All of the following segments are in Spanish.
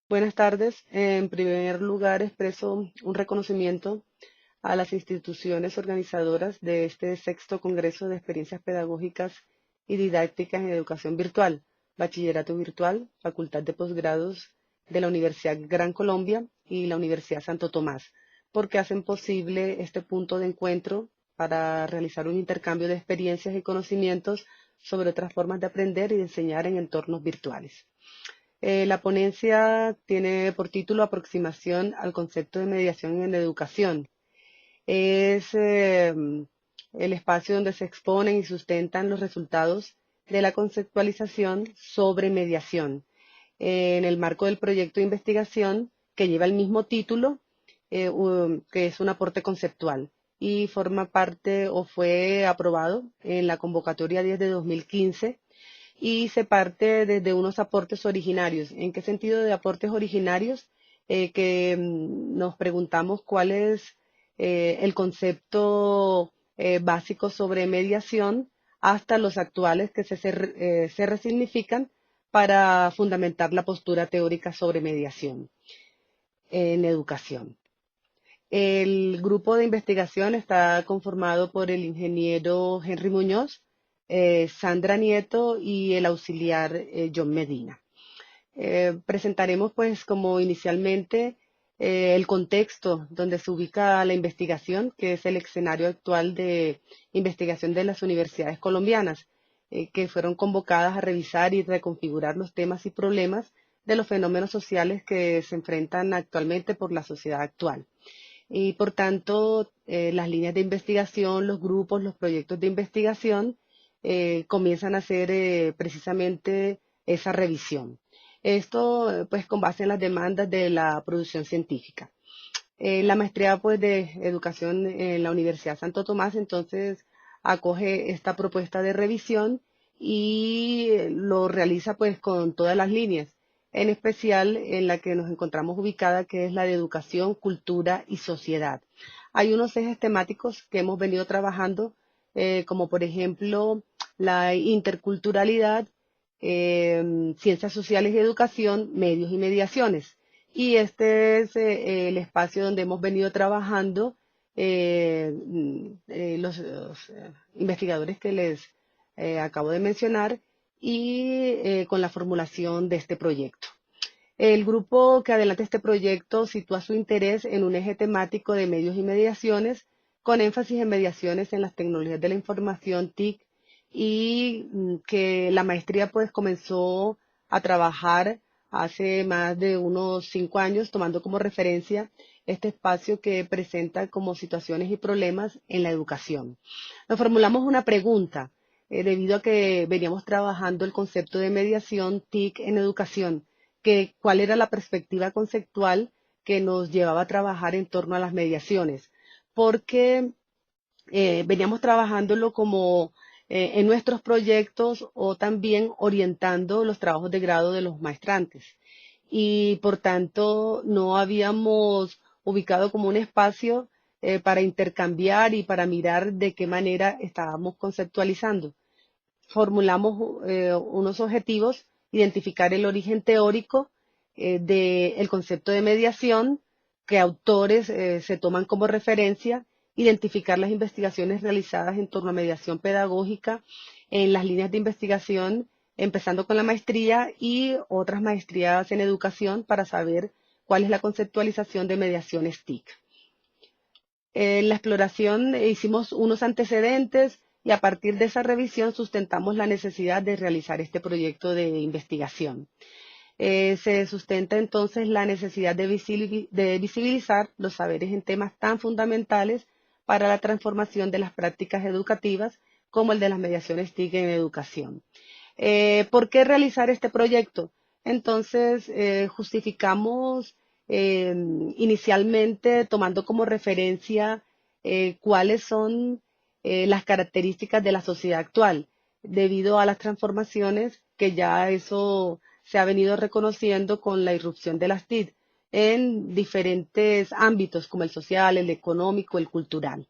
Buenas tardes. En primer lugar, expreso un reconocimiento a las instituciones organizadoras de este sexto Congreso de Experiencias Pedagógicas y Didácticas en Educación Virtual, Bachillerato Virtual, Facultad de Posgrados de la Universidad Gran Colombia y la Universidad Santo Tomás, porque hacen posible este punto de encuentro para realizar un intercambio de experiencias y conocimientos sobre otras formas de aprender y de enseñar en entornos virtuales. La ponencia tiene por título Aproximación al concepto de mediación en la educación. Es el espacio donde se exponen y sustentan los resultados de la conceptualización sobre mediación en el marco del proyecto de investigación que lleva el mismo título, que es un aporte conceptual y forma parte o fue aprobado en la convocatoria 10 de 2015 y se parte desde unos aportes originarios. ¿En qué sentido de aportes originarios? Que nos preguntamos cuál es el concepto básico sobre mediación hasta los actuales que se resignifican para fundamentar la postura teórica sobre mediación en educación. El grupo de investigación está conformado por el ingeniero Henry Muñoz, Sandra Nieto y el auxiliar John Medina. Presentaremos pues como inicialmente el contexto donde se ubica la investigación, que es el escenario actual de investigación de las universidades colombianas, que fueron convocadas a revisar y reconfigurar los temas y problemas de los fenómenos sociales que se enfrentan actualmente por la sociedad actual. Y por tanto, las líneas de investigación, los grupos, los proyectos de investigación comienzan a hacer precisamente esa revisión. Esto, pues, con base en las demandas de la producción científica. La maestría, pues, de educación en la Universidad Santo Tomás, entonces, acoge esta propuesta de revisión y lo realiza, pues, con todas las líneas, en especial en la que nos encontramos ubicada, que es la de educación, cultura y sociedad. Hay unos ejes temáticos que hemos venido trabajando, como por ejemplo la interculturalidad, ciencias sociales y educación, medios y mediaciones. Y este es el espacio donde hemos venido trabajando los investigadores que les acabo de mencionar y con la formulación de este proyecto. El grupo que adelanta este proyecto sitúa su interés en un eje temático de medios y mediaciones, con énfasis en mediaciones en las tecnologías de la información TIC y que la maestría pues comenzó a trabajar hace más de unos 5 años, tomando como referencia este espacio que presenta como situaciones y problemas en la educación. Nos formulamos una pregunta, debido a que veníamos trabajando el concepto de mediación TIC en educación, que cuál era la perspectiva conceptual que nos llevaba a trabajar en torno a las mediaciones, porque veníamos trabajándolo como en nuestros proyectos o también orientando los trabajos de grado de los maestrantes. Y por tanto no habíamos ubicado como un espacio para intercambiar y para mirar de qué manera estábamos conceptualizando. Formulamos unos objetivos: identificar el origen teórico del concepto de mediación, que autores se toman como referencia, identificar las investigaciones realizadas en torno a mediación pedagógica en las líneas de investigación, empezando con la maestría y otras maestrías en educación, para saber cuál es la conceptualización de mediaciones TIC. En la exploración hicimos unos antecedentes y a partir de esa revisión sustentamos la necesidad de realizar este proyecto de investigación. Se sustenta entonces la necesidad de visibilizar los saberes en temas tan fundamentales para la transformación de las prácticas educativas como el de las mediaciones TIC en educación. ¿Por qué realizar este proyecto? Entonces, justificamos inicialmente tomando como referencia cuáles son las características de la sociedad actual, debido a las transformaciones que ya eso se ha venido reconociendo con la irrupción de las TIC en diferentes ámbitos como el social, el económico, el cultural.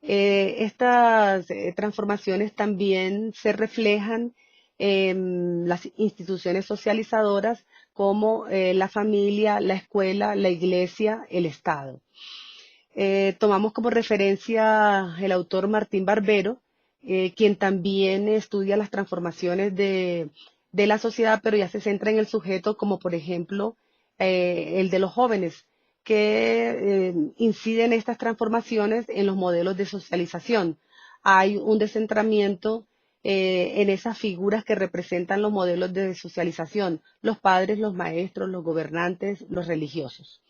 Estas transformaciones también se reflejan las instituciones socializadoras como la familia, la escuela, la iglesia, el Estado. Tomamos como referencia el autor Martín Barbero, quien también estudia las transformaciones de la sociedad, pero ya se centra en el sujeto, como por ejemplo el de los jóvenes, que inciden estas transformaciones en los modelos de socialización. Hay un descentramiento en esas figuras que representan los modelos de socialización, los padres, los maestros, los gobernantes, los religiosos.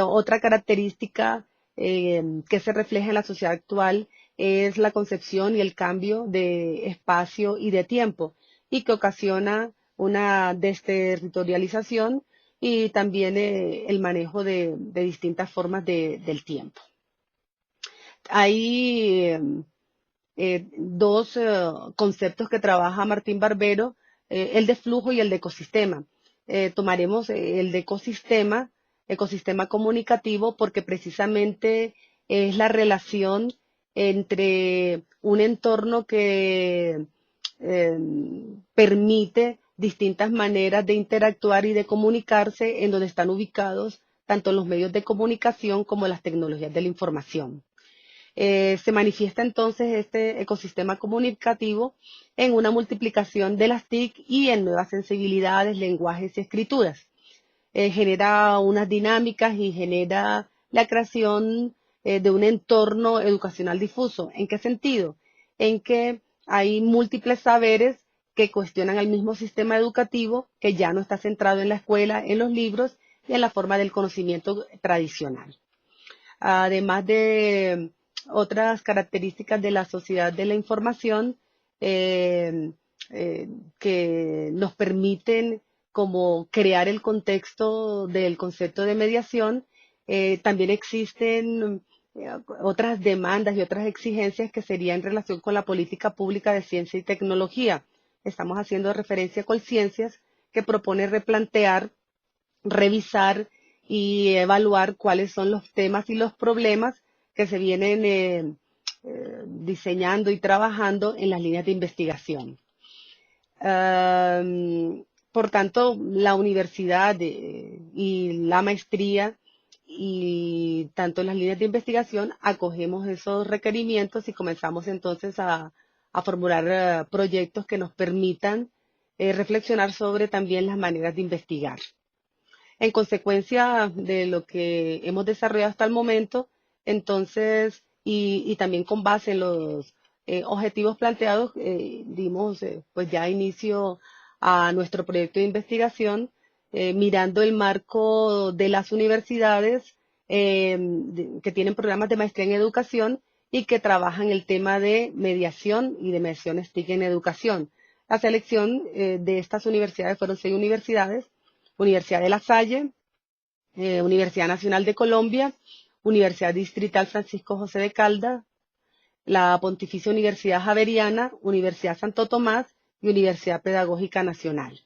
Otra característica que se refleja en la sociedad actual es la concepción y el cambio de espacio y de tiempo, y que ocasiona una desterritorialización y también el manejo de distintas formas del tiempo. Hay dos conceptos que trabaja Martín Barbero, el de flujo y el de ecosistema. Tomaremos el de ecosistema comunicativo, porque precisamente es la relación entre un entorno que eh, permite distintas maneras de interactuar y de comunicarse, en donde están ubicados tanto los medios de comunicación como las tecnologías de la información. Se manifiesta entonces este ecosistema comunicativo en una multiplicación de las TIC y en nuevas sensibilidades, lenguajes y escrituras. Genera unas dinámicas y genera la creación de un entorno educacional difuso. ¿En qué sentido? En que hay múltiples saberes que cuestionan al mismo sistema educativo, que ya no está centrado en la escuela, en los libros y en la forma del conocimiento tradicional. Además de otras características de la sociedad de la información eh, que nos permiten como crear el contexto del concepto de mediación, también existen otras demandas y otras exigencias que serían en relación con la política pública de ciencia y tecnología. Estamos haciendo referencia a Colciencias, que propone replantear, revisar y evaluar cuáles son los temas y los problemas que se vienen diseñando y trabajando en las líneas de investigación. Por tanto, la universidad y la maestría y tanto las líneas de investigación acogemos esos requerimientos y comenzamos entonces a formular proyectos que nos permitan reflexionar sobre también las maneras de investigar. En consecuencia de lo que hemos desarrollado hasta el momento, entonces, y también con base en los objetivos planteados, dimos pues ya inicio a nuestro proyecto de investigación, mirando el marco de las universidades que tienen programas de maestría en educación y que trabajan el tema de mediación y de mediaciones TIC en educación. La selección de estas universidades fueron 6 universidades: Universidad de La Salle, Universidad Nacional de Colombia, Universidad Distrital Francisco José de Caldas, la Pontificia Universidad Javeriana, Universidad Santo Tomás y Universidad Pedagógica Nacional.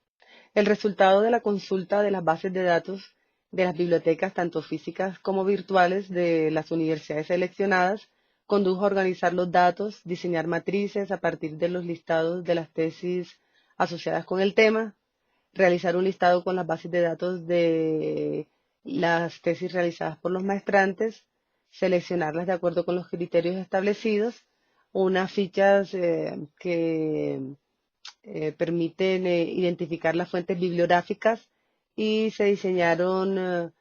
El resultado de la consulta de las bases de datos de las bibliotecas, tanto físicas como virtuales, de las universidades seleccionadas, condujo a organizar los datos, diseñar matrices a partir de los listados de las tesis asociadas con el tema, realizar un listado con las bases de datos de las tesis realizadas por los maestrantes, seleccionarlas de acuerdo con los criterios establecidos, unas fichas que permiten identificar las fuentes bibliográficas, y se diseñaron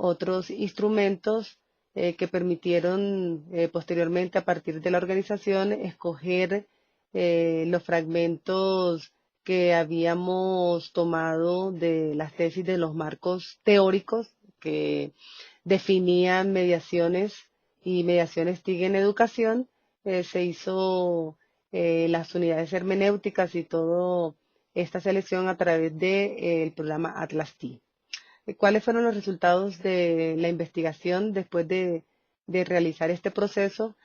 otros instrumentos que permitieron posteriormente, a partir de la organización, escoger los fragmentos que habíamos tomado de las tesis de los marcos teóricos que definían mediaciones y mediaciones TIC en educación. Se hizo las unidades hermenéuticas y toda esta selección a través del programa Atlas T. ¿Cuáles fueron los resultados de la investigación después de realizar este proceso?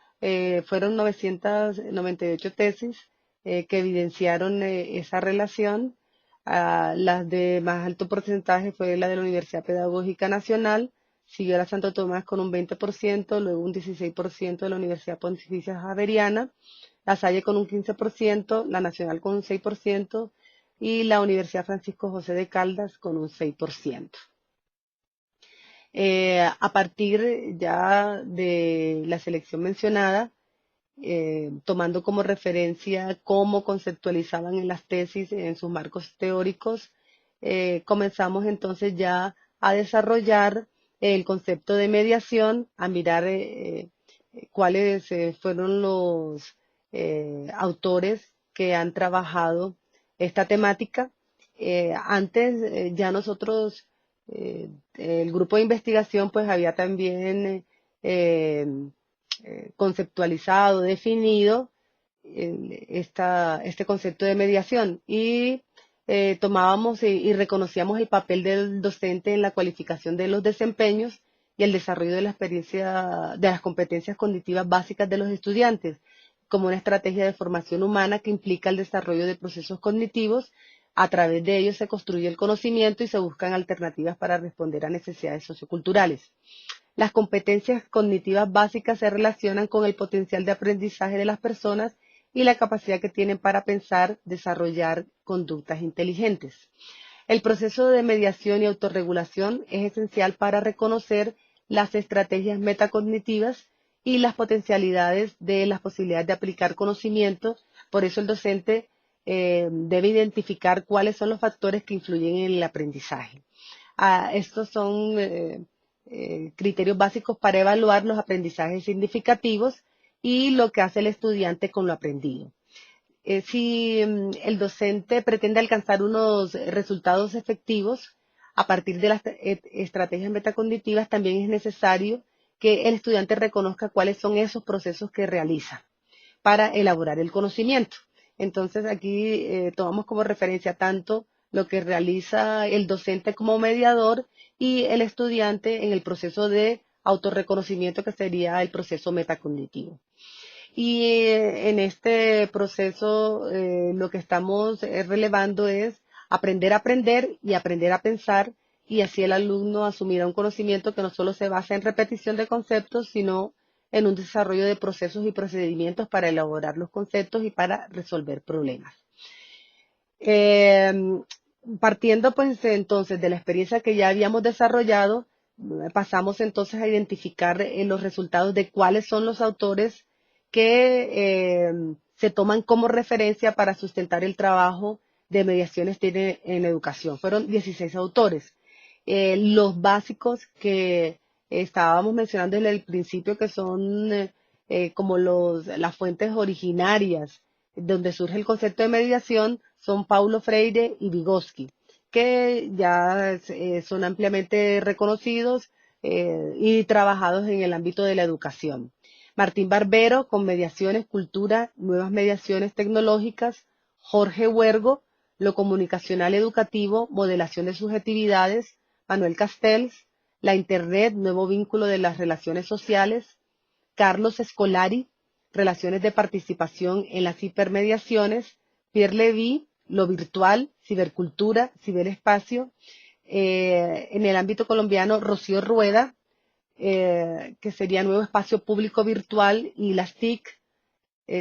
Fueron 998 tesis que evidenciaron esa relación. Las de más alto porcentaje fue la de la Universidad Pedagógica Nacional, siguió la Santo Tomás con un 20%, luego un 16% de la Universidad Pontificia Javeriana, La Salle con un 15%, la Nacional con un 6% y la Universidad Francisco José de Caldas con un 6%. A partir ya de la selección mencionada, tomando como referencia cómo conceptualizaban en las tesis, en sus marcos teóricos, comenzamos entonces ya a desarrollar el concepto de mediación, a mirar cuáles fueron los autores que han trabajado esta temática. Antes ya nosotros, el grupo de investigación pues había también conceptualizado, definido este concepto de mediación y tomábamos y reconocíamos el papel del docente en la cualificación de los desempeños y el desarrollo de la experiencia, de las competencias cognitivas básicas de los estudiantes, como una estrategia de formación humana que implica el desarrollo de procesos cognitivos. A través de ellos se construye el conocimiento y se buscan alternativas para responder a necesidades socioculturales. Las competencias cognitivas básicas se relacionan con el potencial de aprendizaje de las personas y la capacidad que tienen para pensar, desarrollar conductas inteligentes. El proceso de mediación y autorregulación es esencial para reconocer las estrategias metacognitivas y las potencialidades de las posibilidades de aplicar conocimiento. Por eso el docente debe identificar cuáles son los factores que influyen en el aprendizaje. Estos son criterios básicos para evaluar los aprendizajes significativos y lo que hace el estudiante con lo aprendido. Si el docente pretende alcanzar unos resultados efectivos a partir de las estrategias metacognitivas, también es necesario que el estudiante reconozca cuáles son esos procesos que realiza para elaborar el conocimiento. Entonces aquí tomamos como referencia tanto lo que realiza el docente como mediador y el estudiante en el proceso de autorreconocimiento, que sería el proceso metacognitivo. Y en este proceso lo que estamos relevando es aprender a aprender y aprender a pensar, y así el alumno asumirá un conocimiento que no solo se basa en repetición de conceptos, sino en un desarrollo de procesos y procedimientos para elaborar los conceptos y para resolver problemas. Partiendo pues entonces de la experiencia que ya habíamos desarrollado, pasamos entonces a identificar los resultados de cuáles son los autores que se toman como referencia para sustentar el trabajo de mediaciones en educación. Fueron 16 autores. Los básicos que estábamos mencionando desde el principio, que son como las fuentes originarias donde surge el concepto de mediación, son Paulo Freire y Vygotsky, que ya son ampliamente reconocidos y trabajados en el ámbito de la educación. Martín Barbero, con mediaciones, cultura, nuevas mediaciones tecnológicas. Jorge Huergo, lo comunicacional educativo, modelación de subjetividades. Manuel Castells, la Internet, nuevo vínculo de las relaciones sociales. Carlos Scolari, relaciones de participación en las hipermediaciones. Pierre Levy, lo virtual, cibercultura, ciberespacio. En el ámbito colombiano, Rocío Rueda, que sería nuevo espacio público virtual, y las TIC.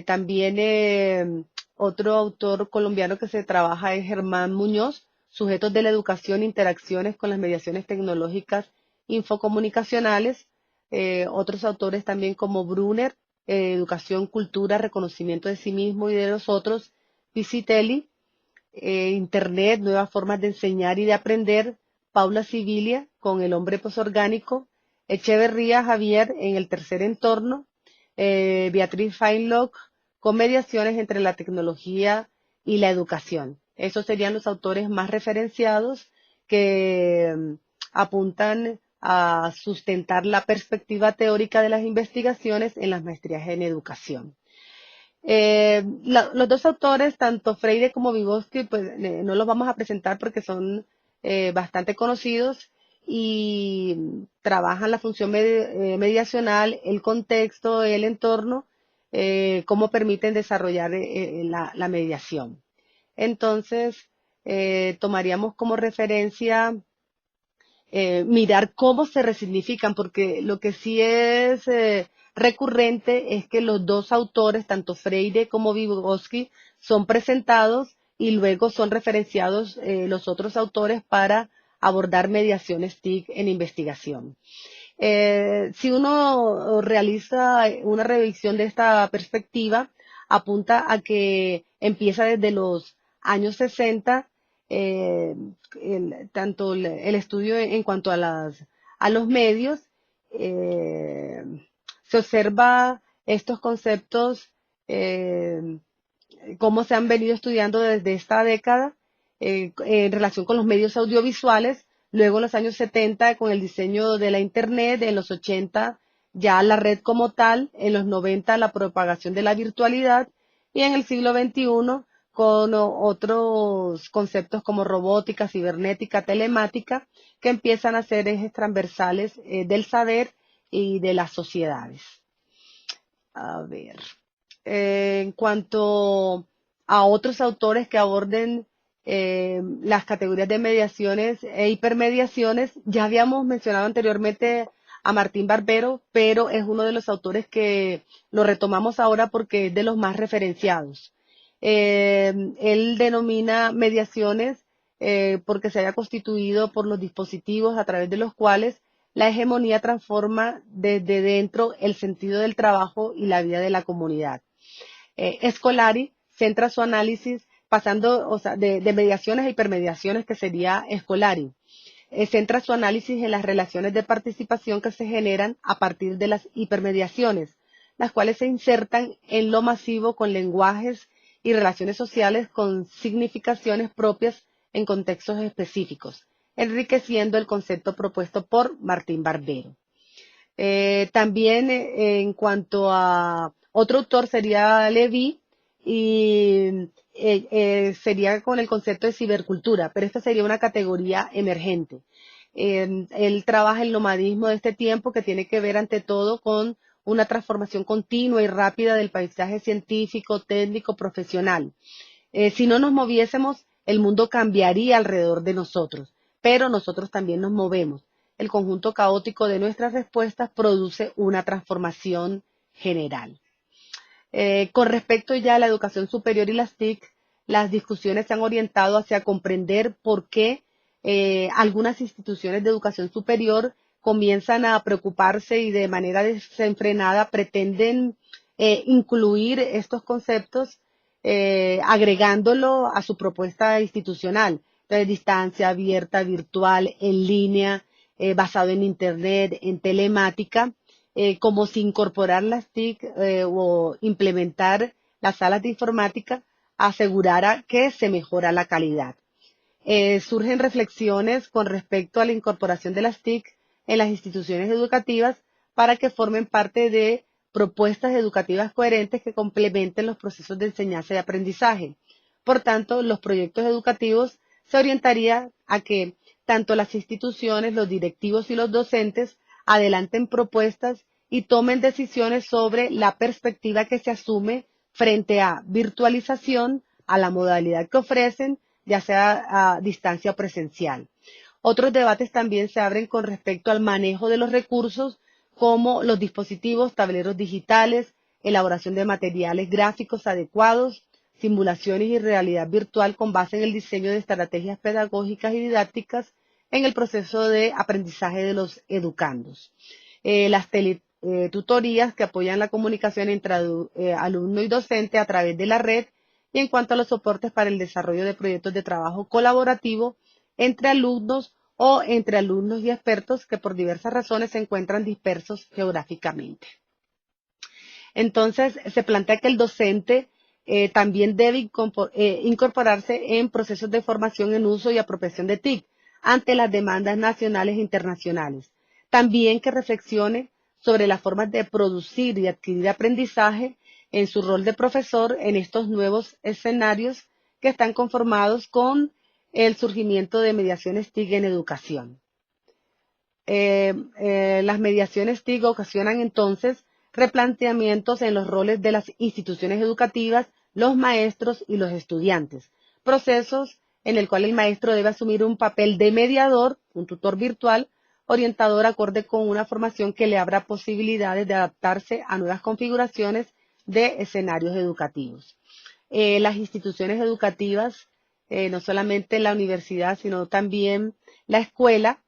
También otro autor colombiano que se trabaja es Germán Muñoz, sujetos de la educación, interacciones con las mediaciones tecnológicas infocomunicacionales. Otros autores también como Brunner, educación, cultura, reconocimiento de sí mismo y de los otros. Piscitelli, Internet, nuevas formas de enseñar y de aprender. Paula Sibilia, con el hombre posorgánico. Echeverría Javier, en el tercer entorno. Beatriz Feinlock, con mediaciones entre la tecnología y la educación. Esos serían los autores más referenciados que apuntan a sustentar la perspectiva teórica de las investigaciones en las maestrías en educación. Los dos autores, tanto Freire como Vygotsky, pues no los vamos a presentar porque son bastante conocidos y trabajan la función mediacional, el contexto, el entorno, cómo permiten desarrollar la mediación. Entonces, tomaríamos como referencia mirar cómo se resignifican, porque lo que sí es recurrente es que los dos autores, tanto Freire como Vygotsky, son presentados y luego son referenciados los otros autores para abordar mediaciones TIC en investigación. Si uno realiza una revisión de esta perspectiva, apunta a que empieza desde los años 60, eh, tanto el estudio en cuanto a los medios, eh, se observa estos conceptos, eh, cómo se han venido estudiando desde esta década en relación con los medios audiovisuales, luego en los años 70 con el diseño de la Internet, en los 80 ya la red como tal, en los 90 la propagación de la virtualidad y en el siglo XXI con otros conceptos como robótica, cibernética, telemática, que empiezan a ser ejes transversales del saber y de las sociedades. A ver. En cuanto a otros autores que aborden las categorías de mediaciones e hipermediaciones, ya habíamos mencionado anteriormente a Martín Barbero, pero es uno de los autores que lo retomamos ahora porque es de los más referenciados. Él denomina mediaciones porque se haya constituido por los dispositivos a través de los cuales la hegemonía transforma desde dentro el sentido del trabajo y la vida de la comunidad. Scolari centra su análisis pasando, o sea, de mediaciones a hipermediaciones, que sería Scolari. Centra su análisis en las relaciones de participación que se generan a partir de las hipermediaciones, las cuales se insertan en lo masivo con lenguajes y relaciones sociales con significaciones propias en contextos específicos, enriqueciendo el concepto propuesto por Martín Barbero. También en cuanto a otro autor sería Levy y sería con el concepto de cibercultura, pero esta sería una categoría emergente. Él trabaja el nomadismo de este tiempo que tiene que ver ante todo con una transformación continua y rápida del paisaje científico, técnico, profesional. Si no nos moviésemos, el mundo cambiaría alrededor de nosotros, pero nosotros también nos movemos. El conjunto caótico de nuestras respuestas produce una transformación general. Con respecto ya a la educación superior y las TIC, las discusiones se han orientado hacia comprender por qué algunas instituciones de educación superior comienzan a preocuparse y de manera desenfrenada pretenden incluir estos conceptos agregándolo a su propuesta institucional. Entonces, distancia abierta, virtual, en línea, basado en Internet, en telemática, como si incorporar las TIC o implementar las salas de informática asegurara que se mejora la calidad. Surgen reflexiones con respecto a la incorporación de las TIC en las instituciones educativas para que formen parte de propuestas educativas coherentes que complementen los procesos de enseñanza y aprendizaje. Por tanto, los proyectos educativos se orientarían a que tanto las instituciones, los directivos y los docentes adelanten propuestas y tomen decisiones sobre la perspectiva que se asume frente a virtualización, a la modalidad que ofrecen, ya sea a distancia o presencial. Otros debates también se abren con respecto al manejo de los recursos, como los dispositivos, tableros digitales, elaboración de materiales gráficos adecuados, simulaciones y realidad virtual con base en el diseño de estrategias pedagógicas y didácticas en el proceso de aprendizaje de los educandos. Las teletutorías que apoyan la comunicación entre alumno y docente a través de la red, y en cuanto a los soportes para el desarrollo de proyectos de trabajo colaborativo entre alumnos o entre alumnos y expertos que por diversas razones se encuentran dispersos geográficamente. Entonces, se plantea que el docente también debe incorporarse en procesos de formación en uso y apropiación de TIC ante las demandas nacionales e internacionales. También que reflexione sobre las formas de producir y adquirir aprendizaje en su rol de profesor en estos nuevos escenarios que están conformados con el surgimiento de mediaciones TIC en educación. Las mediaciones TIC ocasionan entonces replanteamientos en los roles de las instituciones educativas, los maestros y los estudiantes, procesos en el cual el maestro debe asumir un papel de mediador, un tutor virtual, orientador acorde con una formación que le abra posibilidades de adaptarse a nuevas configuraciones de escenarios educativos. Las instituciones educativas, no solamente la universidad, sino también la escuela,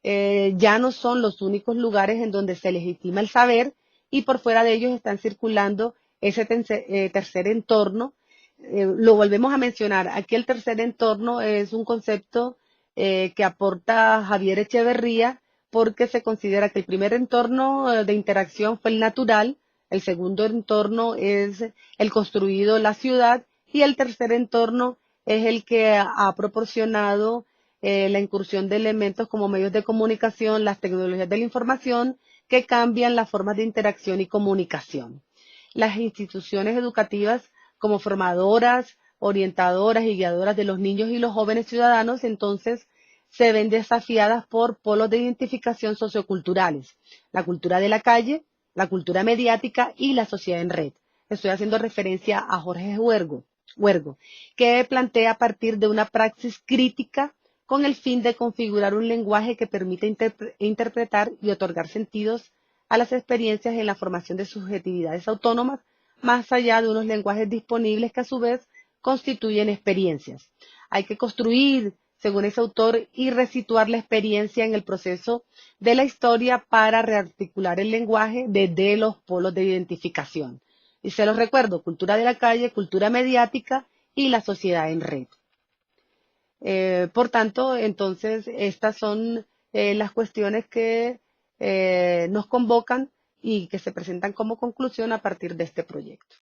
ya no son los únicos lugares en donde se legitima el saber y por fuera de ellos están circulando ese tercer entorno. Lo volvemos a mencionar. Aquí el tercer entorno es un concepto que aporta Javier Echeverría porque se considera que el primer entorno de interacción fue el natural, el segundo entorno es el construido, la ciudad, y el tercer entorno es el que ha proporcionado la incursión de elementos como medios de comunicación, las tecnologías de la información, que cambian las formas de interacción y comunicación. Las instituciones educativas como formadoras, orientadoras y guiadoras de los niños y los jóvenes ciudadanos, entonces se ven desafiadas por polos de identificación socioculturales, la cultura de la calle, la cultura mediática y la sociedad en red. Estoy haciendo referencia a Jorge Huergo, que plantea a partir de una praxis crítica con el fin de configurar un lenguaje que permita interpretar y otorgar sentidos a las experiencias en la formación de subjetividades autónomas, más allá de unos lenguajes disponibles que a su vez constituyen experiencias. Hay que construir, según ese autor, y resituar la experiencia en el proceso de la historia para rearticular el lenguaje desde los polos de identificación. Y se los recuerdo, cultura de la calle, cultura mediática y la sociedad en red. Por tanto, entonces, estas son las cuestiones que nos convocan y que se presentan como conclusión a partir de este proyecto.